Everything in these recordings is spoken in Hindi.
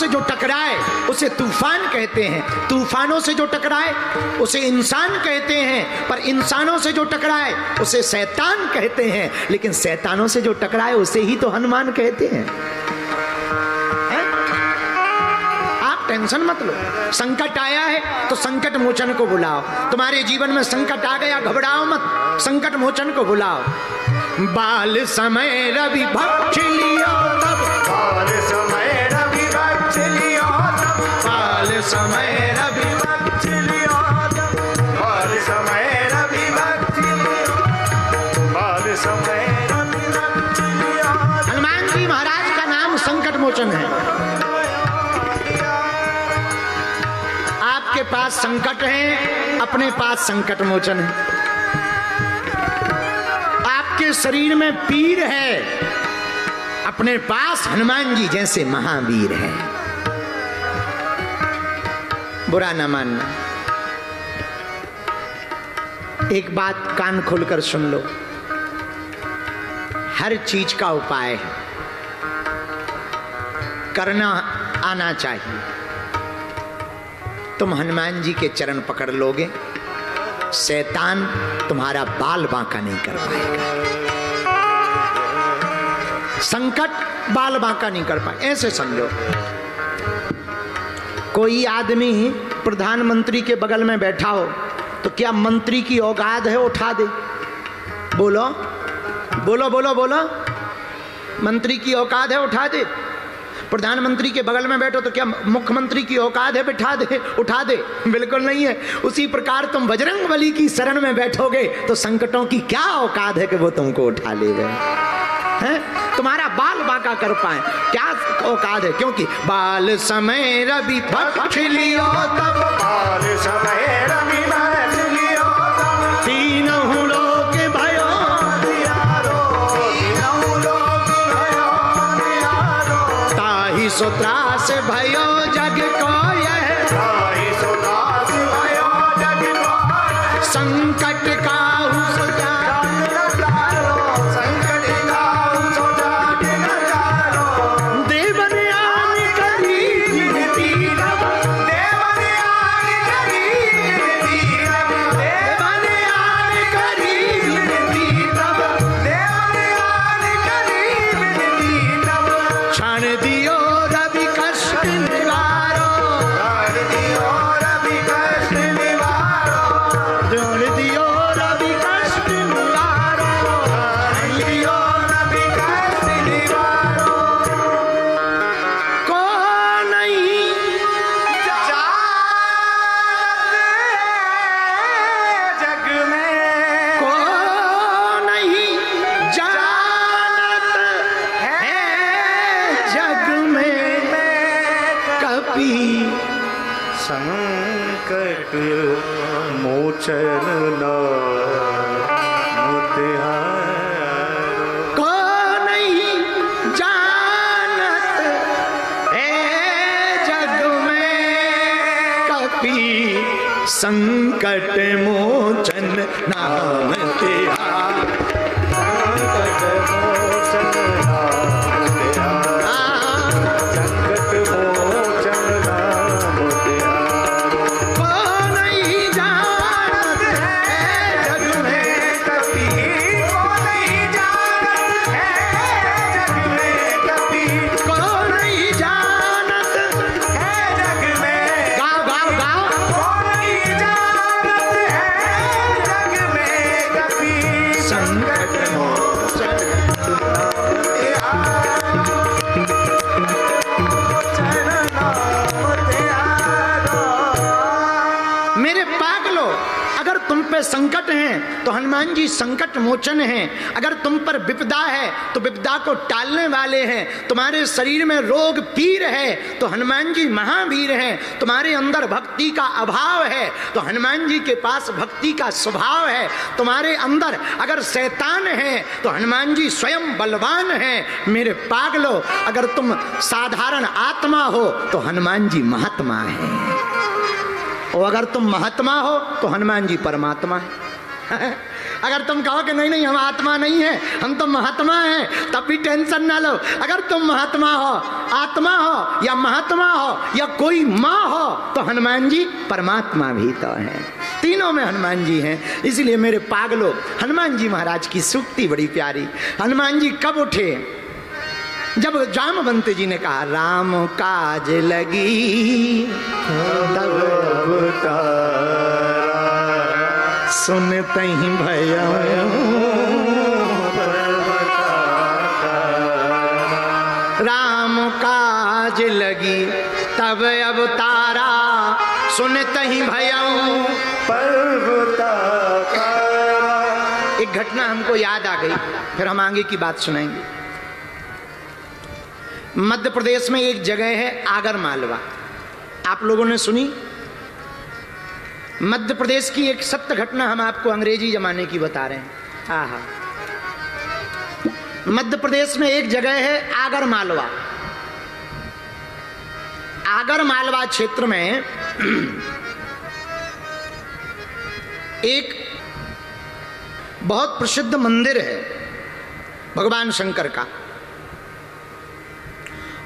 से जो टकराए उसे तूफान कहते हैं, तूफानों से जो टकराए उसे इंसान कहते हैं, पर इंसानों से जो टकराए उसे शैतान कहते हैं, लेकिन शैतानों से जो टकराए उसे ही तो हनुमान कहते हैं। आप टेंशन मत लो, संकट आया है तो संकट मोचन को बुलाओ। तुम्हारे जीवन में संकट आ गया, घबराओ मत, संकट मोचन को बुलाओ। बाल समय रवि भक्ष लियो तब, बाल समय रवि भक्ष लियो तब, बाल समय रवि भक्ष लियो तब, बाल समय रवि भक्ष लियो, बाल समय रवि भक्ष लियो। हनुमान जी महाराज का नाम संकट मोचन है। आपके पास संकट है, अपने पास संकट मोचन है। आपके शरीर में पीर है, अपने पास हनुमान जी जैसे महावीर है। बुरा न मानना, एक बात कान खोलकर सुन लो, हर चीज का उपाय है, करना आना चाहिए। तुम हनुमान जी के चरण पकड़ लोगे, शैतान तुम्हारा बाल बांका नहीं कर पाएगा, संकट बाल बांका नहीं कर पाए। ऐसे समझो, कोई आदमी प्रधानमंत्री के बगल में बैठा हो तो क्या मंत्री की औकात है उठा दे? बोलो बोलो बोलो बोलो, मंत्री की औकात है उठा दे? प्रधानमंत्री के बगल में बैठो तो क्या मुख्यमंत्री की औकात है बिठा दे, उठा दे? बिल्कुल नहीं है। उसी प्रकार तुम बजरंगबली की शरण में बैठोगे तो संकटों की क्या औकात है कि वो तुमको उठा लेगा, हैं? तुम्हारा बाल बांका कर पाए, क्या औकात है? क्योंकि बाल समय रवि भक्ष लियो तब, बाल समय रवि भक्ष लियो तब, तीनों लोक भयो दियारो, तीनों लोक भयो दियारो, ताहि सो त्रास भयो जग को यह, ताहि सो त्रास भयो जग को, संकट काहू सो जाग न तारो, संकट काहू सो जाग न तारो, देवन आन करी विनती रब, देवन आन करी विनती रब, देवन आन करी विनती रब, देवन आन करी विनती रब, क्षण दियो रवि कष्ट निवारो, क्षण दियो रवि कष्ट निवारो, क्षण दियो रवि कष्ट निवारो, क्षण दियो रवि कष्ट निवारो। को नहीं जग में, को नहीं जानत है जग में, कभी संकट मोचन मोतिहारो, को नहीं जानत है जग में, कभी संकट मोचन नाम तिहारो, संकट मोचन नाम तिहारो, संकट मोचन नाम तिहारो, को नहीं जानत है जग में, कभी को नहीं जानत है जग में, कभी को नहीं जानत है जग में, गाओ गाओ गाओ, को नहीं जानत है जग में, कभी संकट मोचन नाम तिहारो, मेरे पागलो, अगर तुम पे संकट हैं तो हनुमान जी संकट मोचन हैं। अगर तुम पर विपदा है तो विपदा को टालने वाले हैं। तुम्हारे शरीर में रोग पीर है तो हनुमान जी महावीर हैं। तुम्हारे अंदर भक्ति का अभाव है तो हनुमान जी के पास भक्ति का स्वभाव है। तुम्हारे अंदर अगर शैतान है तो हनुमान जी स्वयं बलवान हैं। मेरे पागलो, अगर तुम साधारण आत्मा हो तो हनुमान जी महात्मा हैं, और अगर तुम महात्मा हो तो हनुमान जी परमात्मा है। अगर तुम कहो कि नहीं नहीं हम आत्मा नहीं है, हम तो महात्मा हैं, तब भी टेंशन ना लो। अगर तुम महात्मा हो, आत्मा हो या महात्मा हो या कोई माँ हो, तो हनुमान जी परमात्मा भी तो हैं, तीनों में हनुमान जी हैं। इसलिए मेरे पागलों, हनुमान जी महाराज की सूक्ति बड़ी प्यारी। हनुमान जी कब उठे? जब जामवंत जी ने कहा राम काज लगी तब सुनते ही भया, राम काज लगी तब अवतारा, सुनते ही भया। एक घटना हमको याद आ गई, फिर हम आगे की बात सुनाएंगे। मध्य प्रदेश में एक जगह है आगर मालवा, आप लोगों ने सुनी? मध्य प्रदेश की एक सत्य घटना हम आपको अंग्रेजी जमाने की बता रहे हैं। हाँ हाँ, मध्य प्रदेश में एक जगह है आगर मालवा। आगर मालवा क्षेत्र में एक बहुत प्रसिद्ध मंदिर है भगवान शंकर का,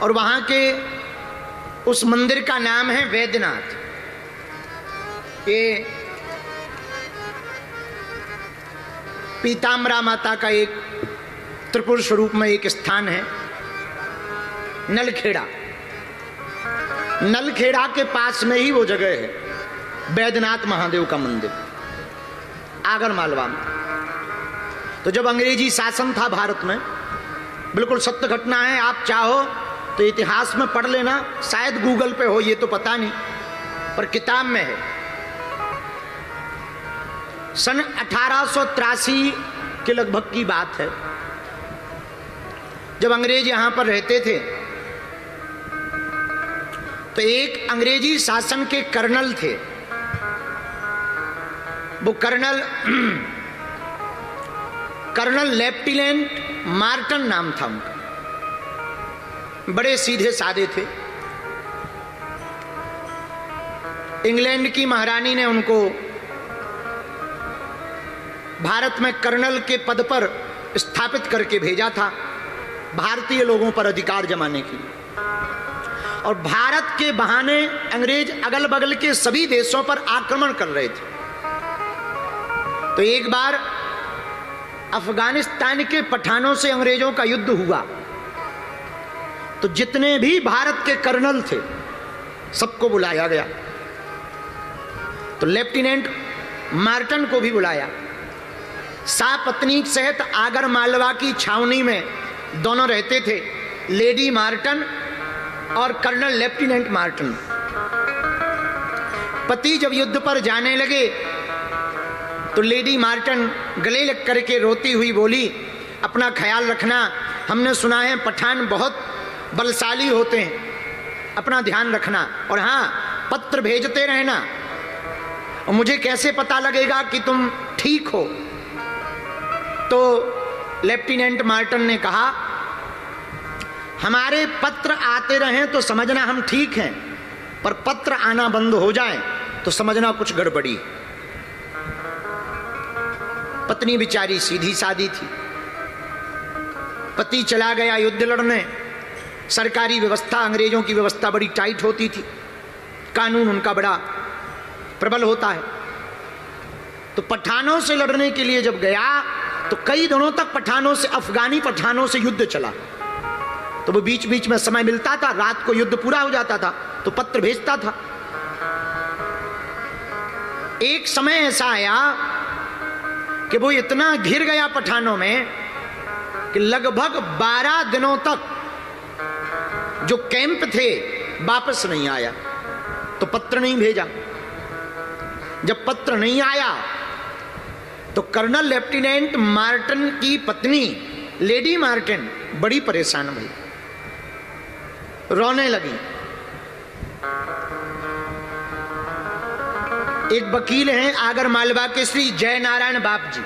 और वहां के उस मंदिर का नाम है वैद्यनाथ। ये पीताम्बरा माता का एक त्रिपुर स्वरूप में एक स्थान है, नलखेड़ा। नलखेड़ा के पास में ही वो जगह है वैद्यनाथ महादेव का मंदिर, आगर मालवा में। तो जब अंग्रेजी शासन था भारत में, बिल्कुल सत्य घटना है, आप चाहो तो इतिहास में पढ़ लेना, शायद गूगल पे हो, ये तो पता नहीं, पर किताब में है। सन 1883 के लगभग की बात है, जब अंग्रेज यहां पर रहते थे, तो एक अंग्रेजी शासन के कर्नल थे। वो कर्नल लेफ्टिनेंट मार्टन नाम था उनका। बड़े सीधे साधे थे। इंग्लैंड की महारानी ने उनको भारत में कर्नल के पद पर स्थापित करके भेजा था, भारतीय लोगों पर अधिकार जमाने के लिए। और भारत के बहाने अंग्रेज अगल बगल के सभी देशों पर आक्रमण कर रहे थे। तो एक बार अफगानिस्तान के पठानों से अंग्रेजों का युद्ध हुआ, तो जितने भी भारत के कर्नल थे सबको बुलाया गया। तो लेफ्टिनेंट मार्टन को भी बुलाया, सापत्नी सहित आगर मालवा की छावनी में दोनों रहते थे, लेडी मार्टन और कर्नल लेफ्टिनेंट मार्टन। पति जब युद्ध पर जाने लगे तो लेडी मार्टन गले लग करके रोती हुई बोली, अपना ख्याल रखना, हमने सुना है पठान बहुत बलशाली होते हैं, अपना ध्यान रखना, और हाँ पत्र भेजते रहना, और मुझे कैसे पता लगेगा कि तुम ठीक हो। तो लेफ्टिनेंट मार्टन ने कहा, हमारे पत्र आते रहें तो समझना हम ठीक हैं, पर पत्र आना बंद हो जाए तो समझना कुछ गड़बड़ी। पत्नी बेचारी सीधी सादी थी, पति चला गया युद्ध लड़ने। सरकारी व्यवस्था, अंग्रेजों की व्यवस्था बड़ी टाइट होती थी, कानून उनका बड़ा प्रबल होता है। तो पठानों से लड़ने के लिए जब गया तो कई दिनों तक पठानों से, अफगानी पठानों से युद्ध चला। तो वो बीच बीच में समय मिलता था, रात को युद्ध पूरा हो जाता था तो पत्र भेजता था। एक समय ऐसा आया कि वो इतना घिर गया पठानों में कि लगभग 12 दिनों तक जो कैंप थे वापस नहीं आया। तो पत्र नहीं भेजा। जब पत्र नहीं आया तो कर्नल लेफ्टिनेंट मार्टन की पत्नी लेडी मार्टन बड़ी परेशान हुई, रोने लगी। एक वकील हैं आगर मालवा के श्री जय नारायण बाप जी,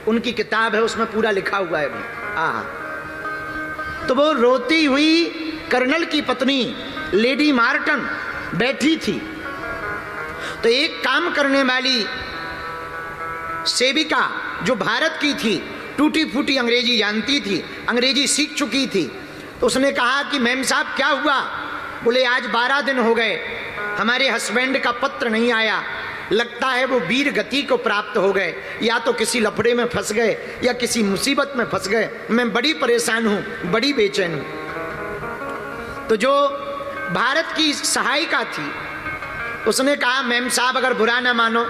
उनकी किताब है, उसमें पूरा लिखा हुआ है भाई। तो वो रोती हुई कर्नल की पत्नी लेडी मार्टन बैठी थी। तो एक काम करने वाली सेविका जो भारत की थी, टूटी फूटी अंग्रेजी जानती थी, अंग्रेजी सीख चुकी थी, तो उसने कहा कि मैम साहब क्या हुआ? बोले आज 12 दिन हो गए, हमारे हस्बैंड का पत्र नहीं आया, लगता है वो वीर गति को प्राप्त हो गए, या तो किसी लफड़े में फंस गए या किसी मुसीबत में फंस गए, मैं बड़ी परेशान हूं, बड़ी बेचैन हूं। तो जो भारत की सहायिका थी उसने कहा मैम साहब अगर बुरा ना मानो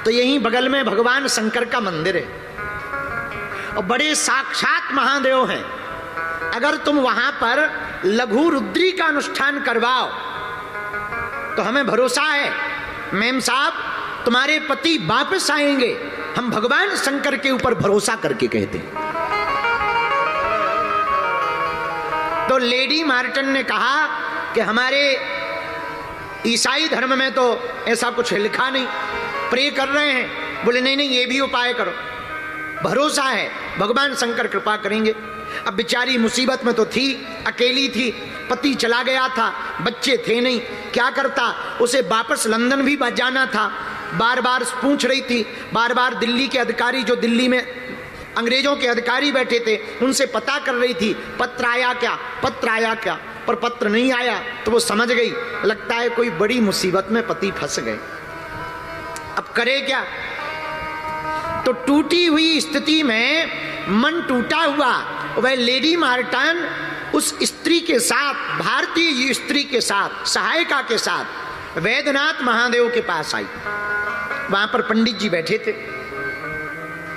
तो यहीं बगल में भगवान शंकर का मंदिर है और बड़े साक्षात महादेव हैं, अगर तुम वहां पर लघु रुद्री का अनुष्ठान करवाओ तो हमें भरोसा है मैम साहब तुम्हारे पति वापस आएंगे, हम भगवान शंकर के ऊपर भरोसा करके कहते हैं। तो लेडी मार्टन ने कहा कि हमारे ईसाई धर्म में तो ऐसा कुछ लिखा नहीं, प्रे कर रहे हैं। बोले नहीं नहीं ये भी उपाय करो, भरोसा है भगवान शंकर कृपा करेंगे। अब बेचारी मुसीबत में तो थी, अकेली थी, पति चला गया था, बच्चे थे नहीं, क्या करता, उसे वापस लंदन भी जाना था, बार बार पूछ रही थी, बार बार दिल्ली के अधिकारी जो दिल्ली में अंग्रेजों के अधिकारी बैठे थे उनसे पता कर रही थी पत्र आया क्या, पत्र आया क्या, पर पत्र नहीं आया। तो वो समझ गई लगता है कोई बड़ी मुसीबत में पति फंस गए, अब करे क्या। तो टूटी हुई स्थिति में मन टूटा हुआ वह लेडी मार्टन उस स्त्री के साथ, भारतीय स्त्री के साथ, सहायिका के साथ वैद्यनाथ महादेव के पास आई। वहां पर पंडित जी बैठे थे,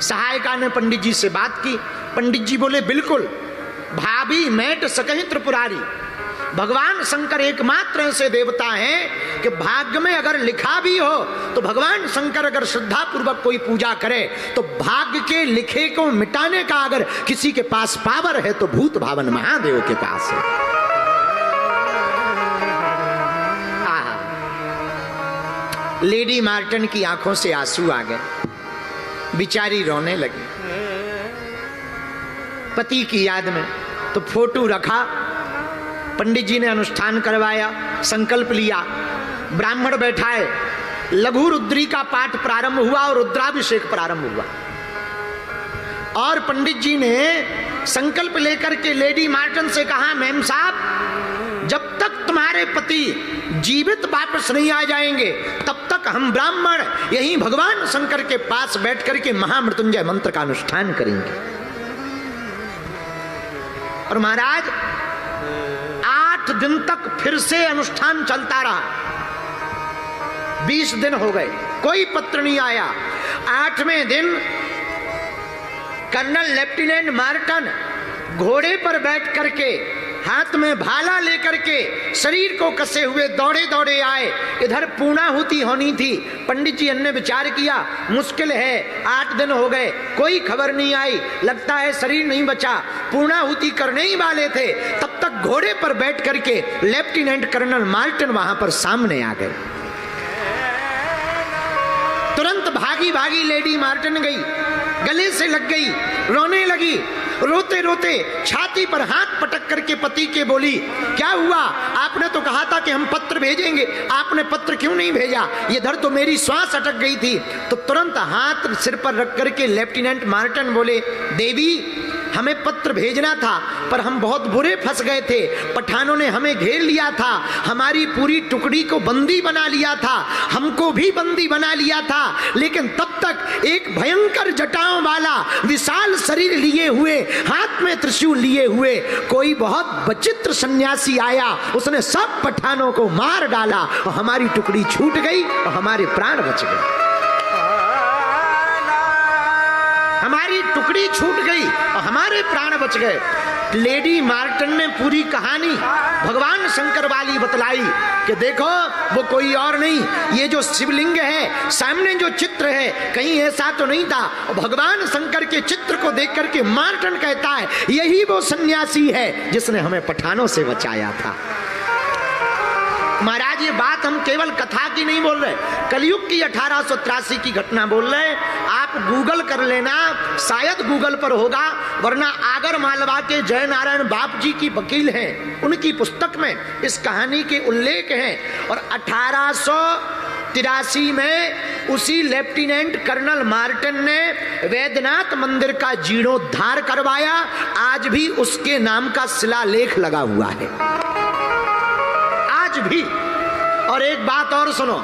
सहायिका ने पंडित जी से बात की। पंडित जी बोले बिल्कुल भाभी मैट सकहीं त्रिपुरारी, भगवान शंकर एकमात्र ऐसे देवता हैं कि भाग्य में अगर लिखा भी हो तो भगवान शंकर अगर श्रद्धा पूर्वक कोई पूजा करे तो भाग्य के लिखे को मिटाने का अगर किसी के पास पावर है तो भूत भावन महादेव के पास है। लेडी मार्टन की आंखों से आंसू आ गए, बिचारी रोने लगी पति की याद में। तो फोटो रखा, पंडित जी ने अनुष्ठान करवाया, संकल्प लिया, ब्राह्मण बैठाए, लघु रुद्री का पाठ प्रारंभ हुआ और रुद्राभिषेक प्रारंभ हुआ। और पंडित जी ने संकल्प लेकर के लेडी मार्टन से कहा मैम साहब जब तक तुम्हारे पति जीवित वापस नहीं आ जाएंगे तब तक हम ब्राह्मण यहीं भगवान शंकर के पास बैठ करके महामृत्युंजय मंत्र का अनुष्ठान करेंगे। और महाराज 8 दिन तक फिर से अनुष्ठान चलता रहा। 20 दिन हो गए, कोई पत्र नहीं आया। 8वें दिन कर्नल लेफ्टिनेंट मार्टन घोड़े पर बैठ करके हाथ में भाला लेकर के शरीर को कसे हुए दौड़े दौड़े आए। इधर पूर्णाहुति होनी थी। पंडित जी ने विचार किया मुश्किल है, 8 दिन हो गए कोई खबर नहीं आई, लगता है शरीर नहीं बचा, पूर्णाहुति करने ही वाले थे। तब तक घोड़े पर बैठ करके लेफ्टिनेंट कर्नल मार्टन वहां पर सामने आ गए। तुरंत भागी भागी लेडी मार्टन गई, गले से लग गई, रोने लगी। रोते रोते छाती पर हाथ पटक करके पति के बोली क्या हुआ, आपने तो कहा था कि हम पत्र भेजेंगे, आपने पत्र क्यों नहीं भेजा, इधर तो मेरी श्वास अटक गई थी। तो तुरंत हाथ सिर पर रख करके लेफ्टिनेंट मार्टन बोले देवी हमें पत्र भेजना था पर हम बहुत बुरे फंस गए थे, पठानों ने हमें घेर लिया था, हमारी पूरी टुकड़ी को बंदी बना लिया था, हमको भी बंदी बना लिया था। लेकिन तब तक एक भयंकर जटाओं वाला विशाल शरीर लिए हुए, हाथ में त्रिशूल लिए हुए कोई बहुत विचित्र सन्यासी आया, उसने सब पठानों को मार डाला और हमारी टुकड़ी छूट गई और हमारे प्राण बच गए। हमारी टुकड़ी छूट गई और हमारे प्राण बच गए। लेडी मार्टन ने पूरी कहानी भगवान शंकर वाली बतलाई कि देखो वो कोई और नहीं, ये जो शिवलिंग है सामने जो चित्र है कहीं ऐसा तो नहीं था। और भगवान शंकर के चित्र को देख करके मार्टन कहता है यही वो सन्यासी है जिसने हमें पठानों से बचाया था। महाराज ये बात हम केवल कथा की नहीं बोल रहे, कलयुग की 1883 की घटना बोल रहे। आप गूगल कर लेना, शायद गूगल पर होगा, वरना आगर मालवा के जय नारायण बाप जी की वकील हैं, उनकी पुस्तक में इस कहानी के उल्लेख हैं। और 1883 में उसी लेफ्टिनेंट कर्नल मार्टिन ने वैद्यनाथ मंदिर का जीर्णोद्धार करवाया। आज भी उसके नाम का शिलालेख लगा हुआ है, आज भी। और एक बात और सुनो,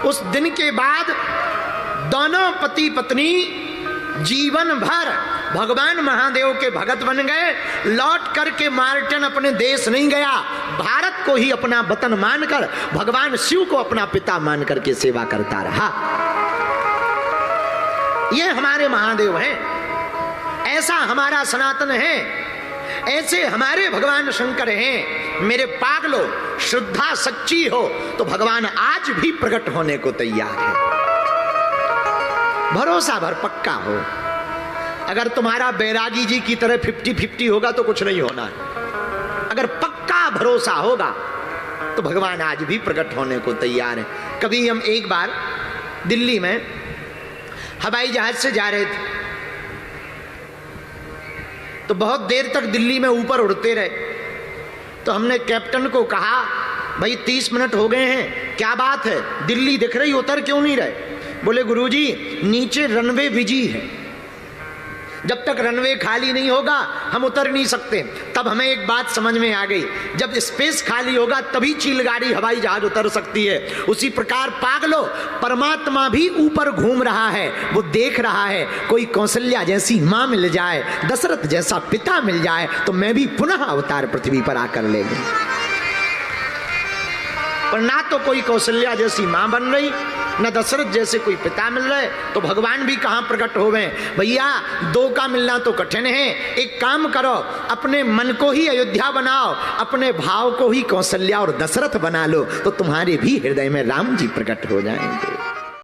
उस दिन के बाद दोनों पति पत्नी जीवन भर भगवान महादेव के भगत बन गए। लौट करके मार्टिन अपने देश नहीं गया, भारत को ही अपना वतन मानकर, भगवान शिव को अपना पिता मान करके सेवा करता रहा। ये हमारे महादेव हैं, ऐसा हमारा सनातन है, ऐसे हमारे भगवान शंकर हैं। मेरे पागलों, श्रद्धा सच्ची हो तो भगवान आज भी प्रकट होने को तैयार है। भरोसा भर पक्का हो। अगर तुम्हारा बैरागी जी की तरह 50-50 होगा तो कुछ नहीं होना है। अगर पक्का भरोसा होगा तो भगवान आज भी प्रकट होने को तैयार है। कभी हम एक बार दिल्ली में हवाई जहाज से जा रहे थे, तो बहुत देर तक दिल्ली में ऊपर उड़ते रहे। तो हमने कैप्टन को कहा, भाई 30 मिनट हो गए हैं, क्या बात है, दिल्ली दिख रही, उतर क्यों नहीं रहे? बोले गुरुजी नीचे रनवे बिजी है, जब तक रनवे खाली नहीं होगा हम उतर नहीं सकते। तब हमें एक बात समझ में आ गई, जब स्पेस खाली होगा तभी चिलगाड़ी हवाई जहाज उतर सकती है। उसी प्रकार पागलो, परमात्मा भी ऊपर घूम रहा है, वो देख रहा है, कोई कौशल्या जैसी मां मिल जाए, दशरथ जैसा पिता मिल जाए तो मैं भी पुनः अवतार पृथ्वी पर आकर ले लूं। पर ना तो कोई कौशल्या जैसी मां बन रही, न दशरथ जैसे कोई पिता मिल रहे, तो भगवान भी कहां प्रकट होवे? भैया दो का मिलना तो कठिन है। एक काम करो, अपने मन को ही अयोध्या बनाओ, अपने भाव को ही कौशल्या और दशरथ बना लो, तो तुम्हारे भी हृदय में राम जी प्रकट हो जाएंगे।